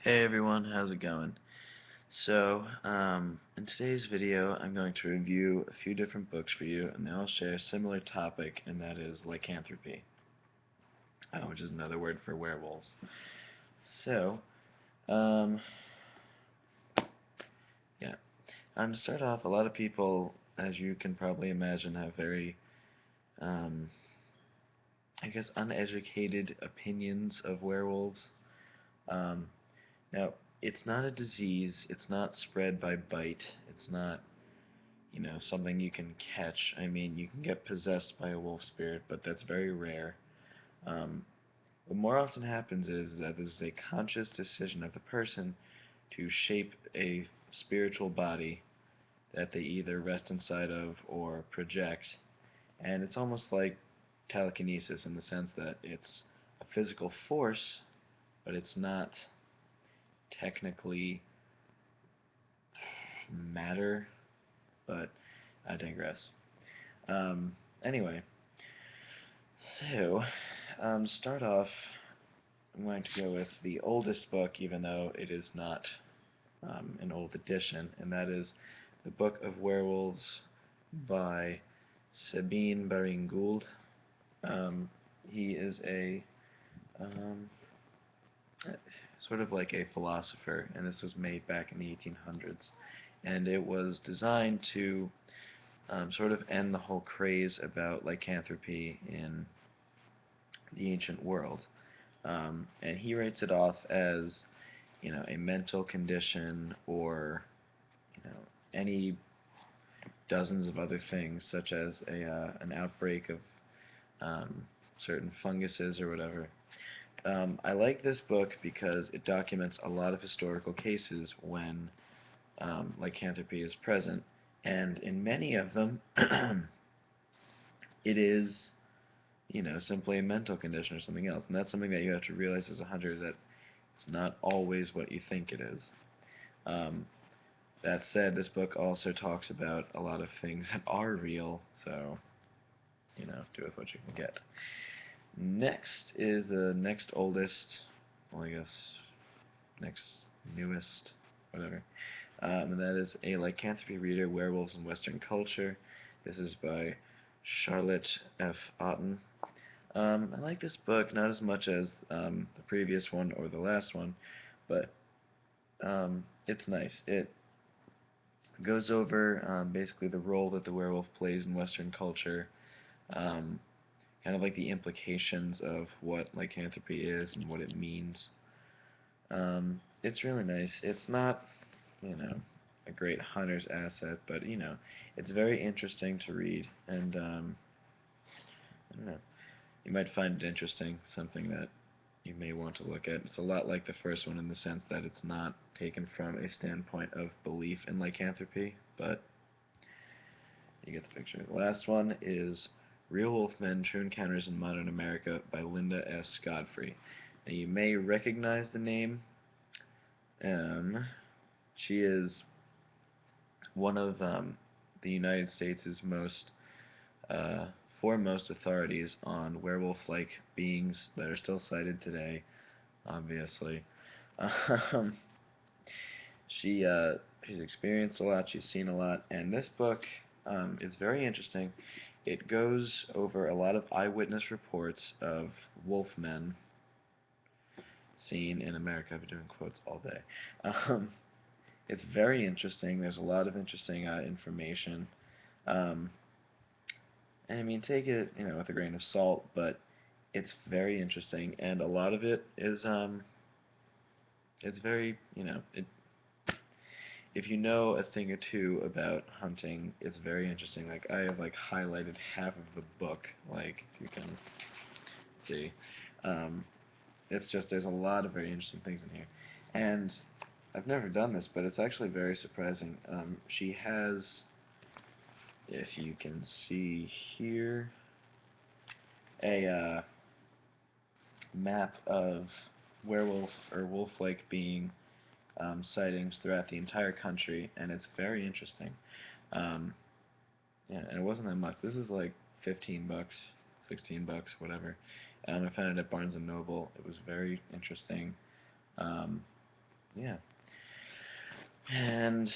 Hey everyone, how's it going? In today's video, I'm going to review a few different books for you, and they all share a similar topic, and that is lycanthropy, which is another word for werewolves. So, um, yeah. To start off, a lot of people, as you can probably imagine, have very, um, uneducated opinions of werewolves. Um, Now, it's not a disease, it's not spread by bite, it's not something you can catch. I mean, you can get possessed by a wolf spirit, but that's very rare. Um, what more often happens is that this is a conscious decision of the person to shape a spiritual body that they either rest inside of or project. And it's almost like telekinesis in the sense that it's a physical force, but it's not technically matter, but I digress. Anyway, to start off, I'm going to go with the oldest book, even though it is not an old edition, and that is the Book of Werewolves by Sabine Baring Gould. He is a um, sort of like a philosopher, and this was made back in the 1800s, and it was designed to sort of end the whole craze about lycanthropy in the ancient world. And he writes it off as, a mental condition or, any dozens of other things, such as an outbreak of certain funguses or whatever. I like this book because it documents a lot of historical cases when lycanthropy is present, and in many of them, it is simply a mental condition or something else. And that's something that you have to realize as a hunter is that it's not always what you think it is. Um, that said, this book also talks about a lot of things that are real, so, do with what you can get. Next is the next oldest, well, I guess, next newest, whatever. And that is A Lycanthropy Reader, Werewolves in Western Culture. This is by Charlotte F. Otten. I like this book not as much as the previous one or the last one, but it's nice. It goes over basically the role that the werewolf plays in Western culture, um, kind of like the implications of what lycanthropy is and what it means. It's really nice. It's not, a great hunter's asset, but it's very interesting to read, and I don't know. You might find it interesting, something that you may want to look at. It's a lot like the first one in the sense that it's not taken from a standpoint of belief in lycanthropy, but you get the picture. The last one is Real Wolfmen, True Encounters in Modern America by Linda S. Godfrey. Now, you may recognize the name. She is one of the United States' most uh, foremost authorities on werewolf-like beings that are still cited today, obviously. Um, she's experienced a lot, she's seen a lot, and this book is very interesting. It goes over a lot of eyewitness reports of wolfmen seen in America. I've been doing quotes all day. Um, it's very interesting. There's a lot of interesting information. Um, and I mean, take it, with a grain of salt, but it's very interesting, and a lot of it is, it's very, if you know a thing or two about hunting, it's very interesting. Like, I have, like, highlighted half of the book, like, if you can see. Um, it's just, there's a lot of very interesting things in here. And I've never done this, but it's actually very surprising. She has, if you can see here, a map of werewolf or wolf-like being sightings throughout the entire country, and it's very interesting. Um, yeah, and it wasn't that much. This is like 15 bucks, 16 bucks, whatever. I found it at Barnes and Noble. It was very interesting. Um, yeah. And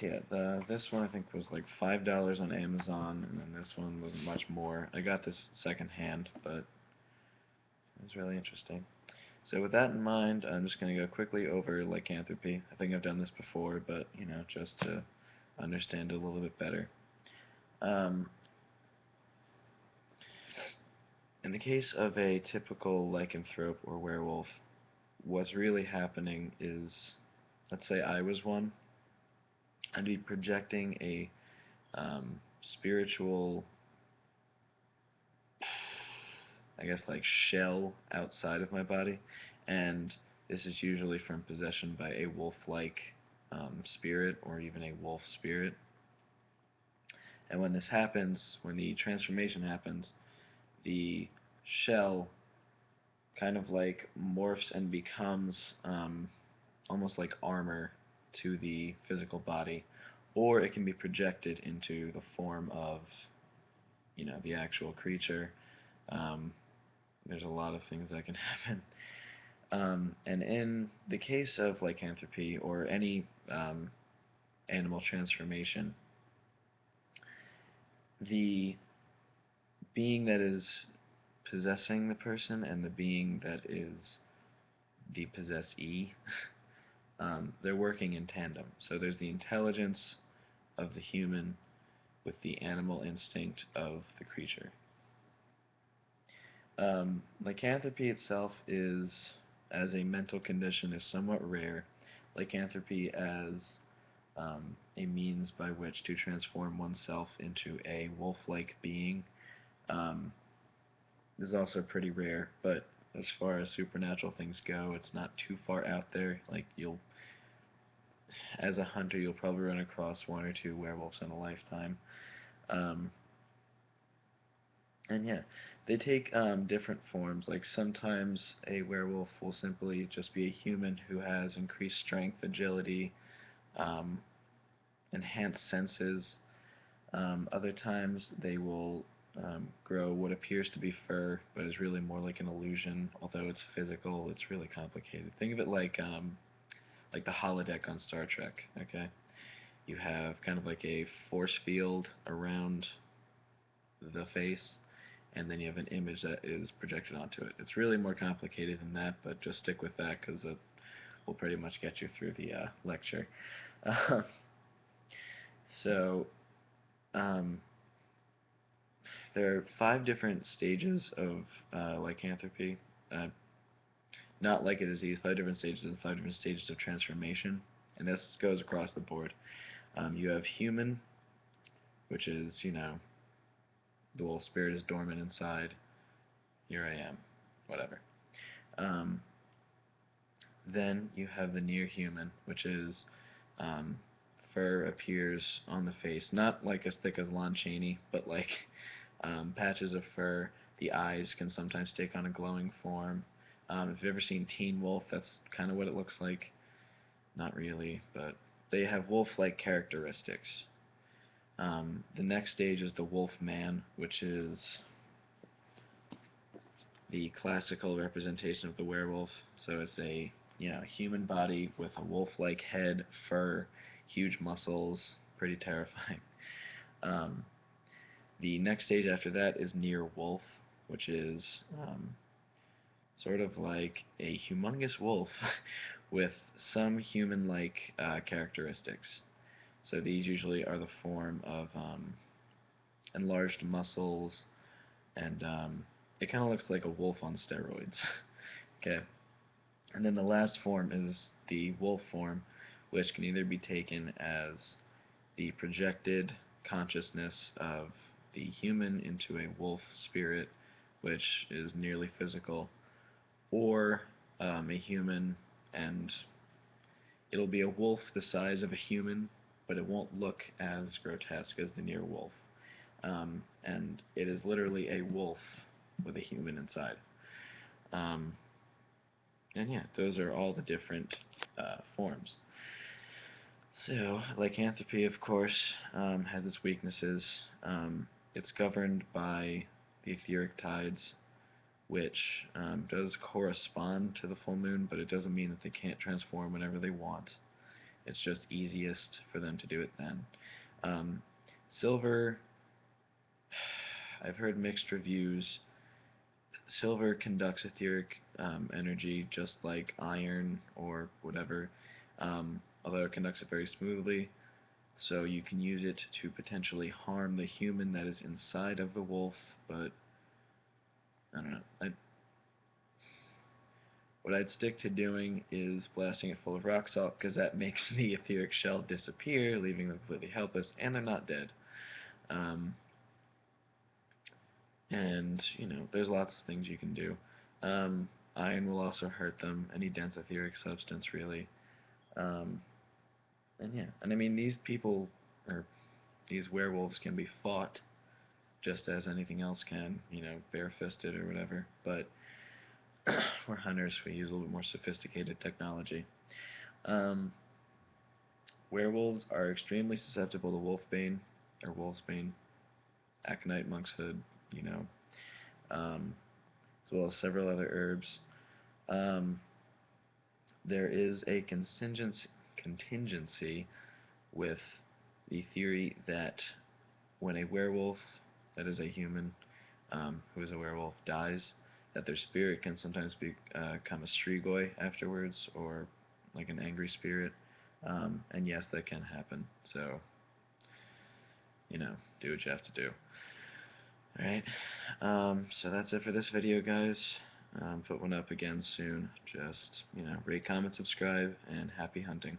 yeah, this one I think was like $5 on Amazon, and then this one was much more. I got this secondhand, but it was really interesting. So with that in mind, I'm just going to go quickly over lycanthropy. I think I've done this before, but just to understand it a little bit better. Um, in the case of a typical lycanthrope or werewolf, what's really happening is, let's say I was one, I'd be projecting a spiritual, I guess, like shell outside of my body, and this is usually from possession by a wolf-like spirit or even a wolf spirit. And when this happens, when the transformation happens, the shell kind of like morphs and becomes almost like armor to the physical body, or it can be projected into the form of, the actual creature. Um, there's a lot of things that can happen. And in the case of lycanthropy or any animal transformation, the being that is possessing the person and the being that is the possessee, they're working in tandem. So there's the intelligence of the human with the animal instinct of the creature. Lycanthropy itself is, as a mental condition, is somewhat rare. Lycanthropy as a means by which to transform oneself into a wolf-like being is also pretty rare, but as far as supernatural things go, it's not too far out there. Like, as a hunter, you'll probably run across one or two werewolves in a lifetime. Um, and yeah, they take different forms. Like sometimes a werewolf will simply just be a human who has increased strength, agility, um, enhanced senses. Other times they will grow what appears to be fur, but is really more like an illusion. Although it's physical, it's really complicated. Think of it like the holodeck on Star Trek. Okay, you have kind of like a force field around the face, and then you have an image that is projected onto it. It's really more complicated than that, but just stick with that because it will pretty much get you through the lecture. Uh, so, um, there are 5 different stages of lycanthropy. Uh, not like a disease, 5 different stages and 5 different stages of transformation. And this goes across the board. You have human, which is, the wolf spirit is dormant inside. Here I am. Whatever. Um, then you have the near human, which is um, fur appears on the face, not like as thick as Lon Chaney, but like patches of fur. The eyes can sometimes take on a glowing form. If you've ever seen Teen Wolf, that's kind of what it looks like. Not really, but they have wolf-like characteristics. The next stage is the wolf man, which is the classical representation of the werewolf. So it's a human body with a wolf-like head, fur, huge muscles, pretty terrifying. Um, the next stage after that is near wolf, which is sort of like a humongous wolf with some human-like characteristics. So these usually are the form of enlarged muscles, and it kind of looks like a wolf on steroids. Okay. And then the last form is the wolf form, which can either be taken as the projected consciousness of the human into a wolf spirit, which is nearly physical, or a human, and it'll be a wolf the size of a human, but it won't look as grotesque as the near wolf. And it is literally a wolf with a human inside. Um, and yeah, those are all the different forms. So, lycanthropy, of course, has its weaknesses. It's governed by the etheric tides, which does correspond to the full moon, but it doesn't mean that they can't transform whenever they want. It's just easiest for them to do it then. Silver, I've heard mixed reviews. Silver conducts etheric energy just like iron or whatever, although it conducts it very smoothly. So you can use it to potentially harm the human that is inside of the wolf, but I don't know. What I'd stick to doing is blasting it full of rock salt, because that makes the etheric shell disappear, leaving them completely helpless, and they're not dead. Um, and, there's lots of things you can do. Iron will also hurt them, any dense etheric substance, really. Um, and yeah, and I mean, these people, or these werewolves can be fought just as anything else can, bare-fisted or whatever, but we're hunters, we use a little bit more sophisticated technology. Um, Werewolves are extremely susceptible to wolfbane, or wolfsbane, aconite, monkshood, you know, as well as several other herbs. Um, there is a contingency with the theory that when a werewolf, that is a human who is a werewolf, dies, that their spirit can sometimes become a strigoi afterwards, or like an angry spirit. And yes, that can happen. So, do what you have to do. Alright, so that's it for this video, guys. Put one up again soon. Just, rate, comment, subscribe, and happy hunting.